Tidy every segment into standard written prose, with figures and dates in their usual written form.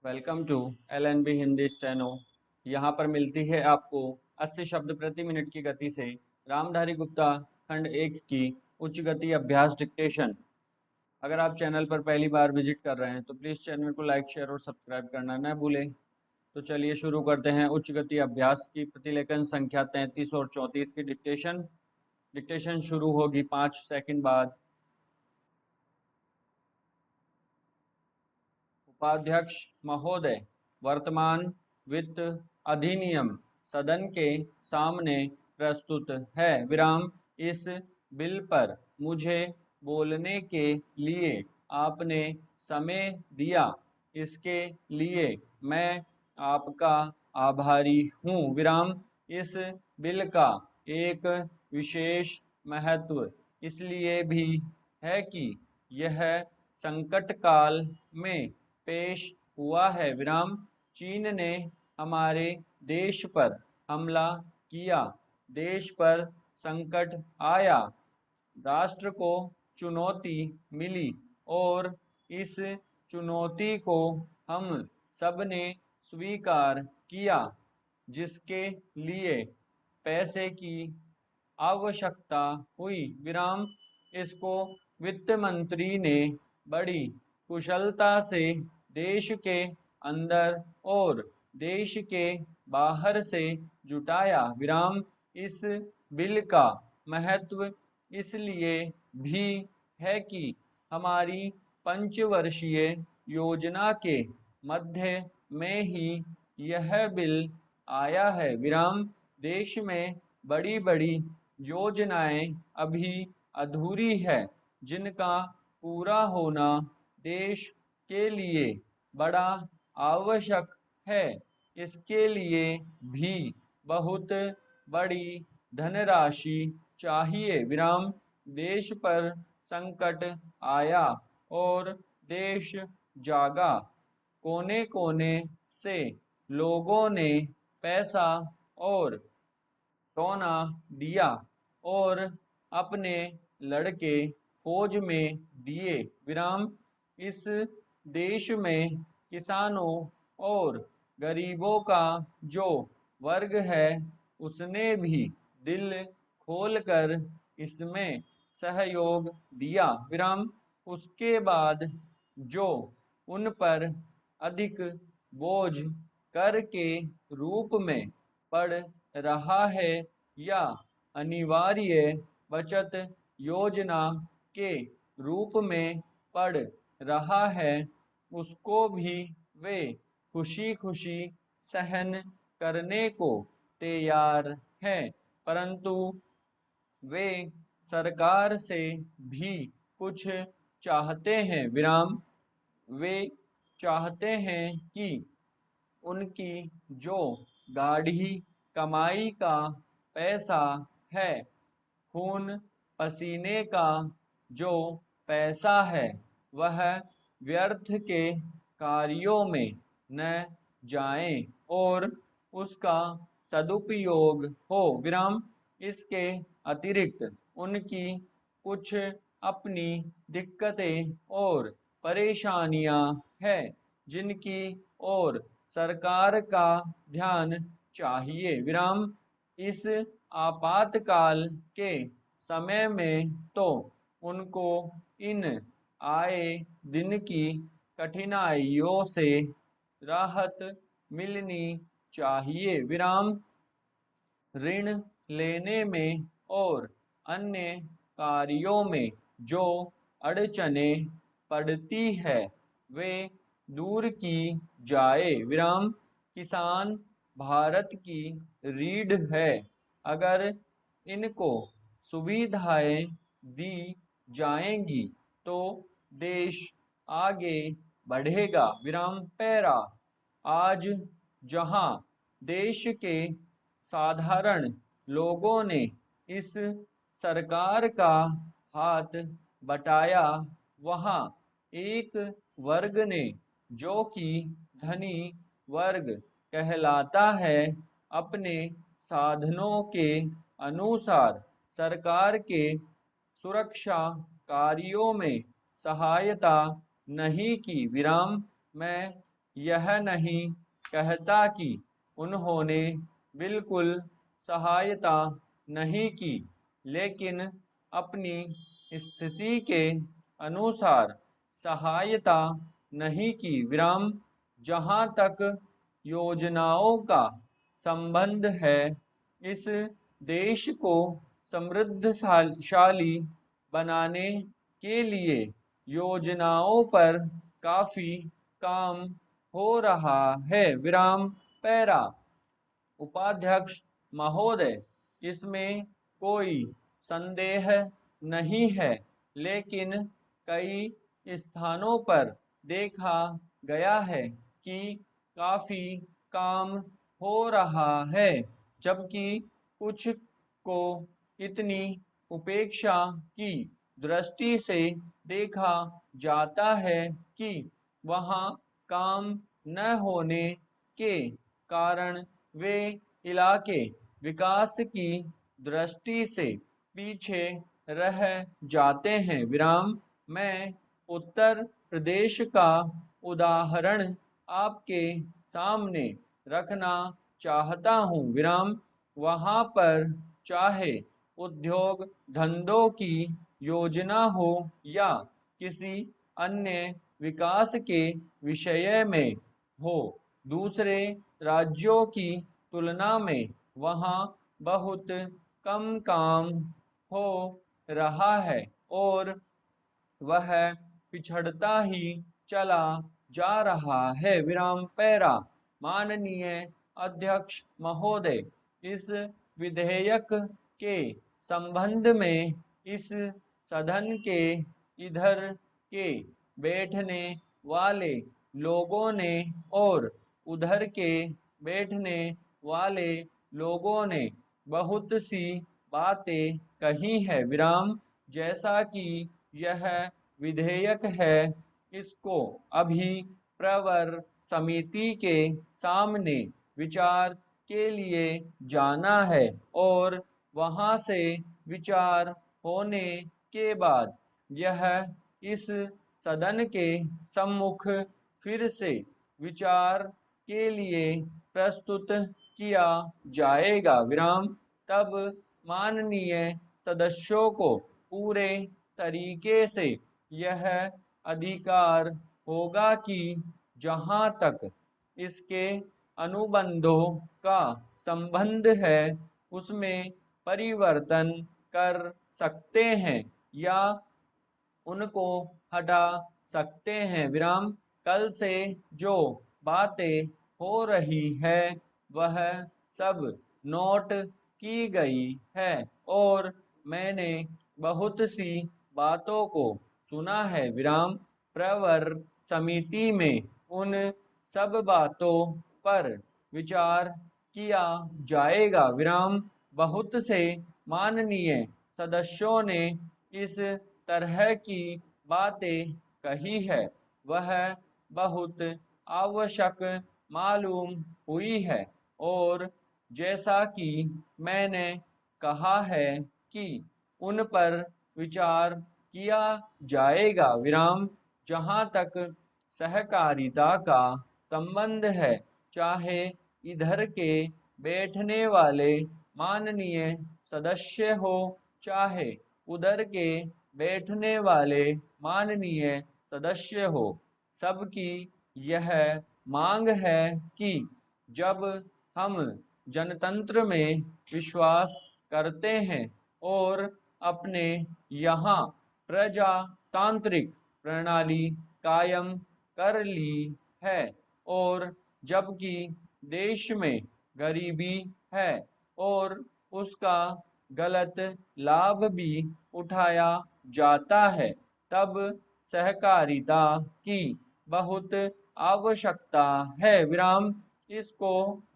Welcome to LNB Hindi steno. यहाँ पर मिलती है आपको 80 शब्द प्रति मिनट की गति से रामधारी गुप्ता खंड 1 की उच्च गति अभ्यास डिक्टेशन। अगर आप चैनल पर पहली बार विजिट कर रहे हैं तो प्लीज़ चैनल को लाइक शेयर और सब्सक्राइब करना न भूलें। तो चलिए शुरू करते हैं उच्च गति अभ्यास की प्रतिलेखन संख्या 33 और 34 की डिक्टेशन। डिक्टेशन शुरू होगी 5 सेकंड बाद। उपाध्यक्ष महोदय, वर्तमान वित्त अधिनियम सदन के सामने प्रस्तुत है। विराम। इस बिल पर मुझे बोलने के लिए आपने समय दिया, इसके लिए मैं आपका आभारी हूँ। विराम। इस बिल का एक विशेष महत्व इसलिए भी है कि यह संकट काल में पेश हुआ है। विराम। चीन ने हमारे देश पर हमला किया, देश पर संकट आया, राष्ट्र को चुनौती मिली और इस चुनौती को हम सब ने स्वीकार किया, जिसके लिए पैसे की आवश्यकता हुई। विराम। इसको वित्त मंत्री ने बड़ी कुशलता से देश के अंदर और देश के बाहर से जुटाया। विराम। इस बिल का महत्व इसलिए भी है कि हमारी पंचवर्षीय योजना के मध्य में ही यह बिल आया है। विराम। देश में बड़ी बड़ी योजनाएं अभी अधूरी है, जिनका पूरा होना देश के लिए बड़ा आवश्यक है। इसके लिए भी बहुत बड़ी धनराशि चाहिए। विराम। देश पर संकट आया और देश जागा। कोने कोने से लोगों ने पैसा और सोना दिया और अपने लड़के फौज में दिए। विराम। इस देश में किसानों और गरीबों का जो वर्ग है, उसने भी दिल खोलकर इसमें सहयोग दिया। विराम। उसके बाद जो उन पर अधिक बोझ कर के रूप में पड़ रहा है या अनिवार्य बचत योजना के रूप में पड़ रहा है, उसको भी वे खुशी खुशी सहन करने को तैयार हैं, परंतु वे सरकार से भी कुछ चाहते हैं। विराम। वे चाहते हैं कि उनकी जो गाढ़ी कमाई का पैसा है, खून पसीने का जो पैसा है, वह व्यर्थ के कार्यों में न जाए और उसका सदुपयोग हो। विराम। इसके अतिरिक्त उनकी कुछ अपनी दिक्कतें और परेशानियां हैं, जिनकी ओर सरकार का ध्यान चाहिए। विराम। इस आपातकाल के समय में तो उनको इन आए दिन की कठिनाइयों से राहत मिलनी चाहिए। विराम। ऋण लेने में और अन्य कार्यों में जो अड़चने पड़ती है, वे दूर की जाए। विराम। किसान भारत की रीढ़ है। अगर इनको सुविधाएं दी जाएंगी तो देश आगे बढ़ेगा। विराम। पैरा। आज जहां देश के साधारण लोगों ने इस सरकार का हाथ बटाया, वहां एक वर्ग ने, जो कि धनी वर्ग कहलाता है, अपने साधनों के अनुसार सरकार के सुरक्षा कार्यों में सहायता नहीं की। विराम। मैं यह नहीं कहता कि उन्होंने बिल्कुल सहायता नहीं की, लेकिन अपनी स्थिति के अनुसार सहायता नहीं की। विराम। जहाँ तक योजनाओं का संबंध है, इस देश को समृद्धशाली बनाने के लिए योजनाओं पर काफी काम हो रहा है। विराम। पैरा। उपाध्यक्ष महोदय, इसमें कोई संदेह नहीं है, लेकिन कई स्थानों पर देखा गया है कि काफी काम हो रहा है, जबकि कुछ को इतनी उपेक्षा की दृष्टि से देखा जाता है कि वहाँ काम न होने के कारण वे इलाके विकास की दृष्टि से पीछे रह जाते हैं। विराम। मैं उत्तर प्रदेश का उदाहरण आपके सामने रखना चाहता हूँ। विराम। वहाँ पर चाहे उद्योग धंधों की योजना हो या किसी अन्य विकास के विषय में हो, दूसरे राज्यों की तुलना में वहाँ बहुत कम काम हो रहा है और वह पिछड़ता ही चला जा रहा है। विराम। पैरा। माननीय अध्यक्ष महोदय, इस विधेयक के संबंध में इस सदन के इधर के बैठने वाले लोगों ने और उधर के बैठने वाले लोगों ने बहुत सी बातें कही है। विराम। जैसा कि यह विधेयक है, इसको अभी प्रवर समिति के सामने विचार के लिए जाना है और वहां से विचार होने के बाद यह इस सदन के सम्मुख फिर से विचार के लिए प्रस्तुत किया जाएगा। विराम। तब माननीय सदस्यों को पूरे तरीके से यह अधिकार होगा कि जहाँ तक इसके अनुबंधों का संबंध है, उसमें परिवर्तन कर सकते हैं या उनको हटा सकते हैं। विराम। कल से जो बातें हो रही है, वह सब नोट की गई है और मैंने बहुत सी बातों को सुना है। विराम। प्रवर समिति में उन सब बातों पर विचार किया जाएगा। विराम। बहुत से माननीय सदस्यों ने इस तरह की बातें कही है, वह बहुत आवश्यक मालूम हुई है और जैसा कि मैंने कहा है कि उन पर विचार किया जाएगा। विराम। जहाँ तक सहकारिता का संबंध है, चाहे इधर के बैठने वाले माननीय सदस्य हो, चाहे उधर के बैठने वाले माननीय सदस्य हो, सबकी यह मांग है कि जब हम जनतंत्र में विश्वास करते हैं और अपने यहाँ प्रजातांत्रिक प्रणाली कायम कर ली है और जबकि देश में गरीबी है और उसका गलत लाभ भी उठाया जाता है, तब सहकारिता की बहुत आवश्यकता है। विराम। इसको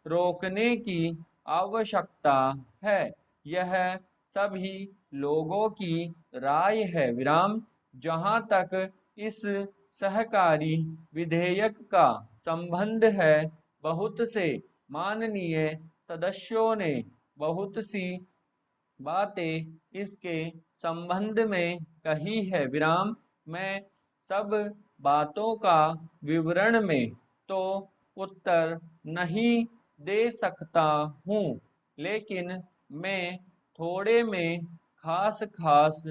रोकने की आवश्यकता है, यह सभी लोगों की राय है। विराम। जहाँ तक इस सहकारी विधेयक का संबंध है, बहुत से माननीय सदस्यों ने बहुत सी बातें इसके संबंध में कही है। विराम। मैं सब बातों का विवरण में तो उत्तर नहीं दे सकता हूँ, लेकिन मैं थोड़े में खास खास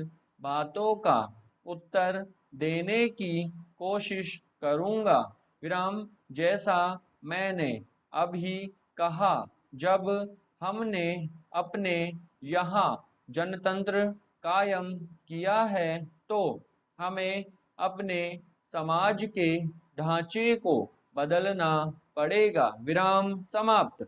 बातों का उत्तर देने की कोशिश करूँगा। विराम, जैसा मैंने अभी कहा, जब हमने अपने यहाँ जनतंत्र कायम किया है तो हमें अपने समाज के ढांचे को बदलना पड़ेगा। विराम समाप्त।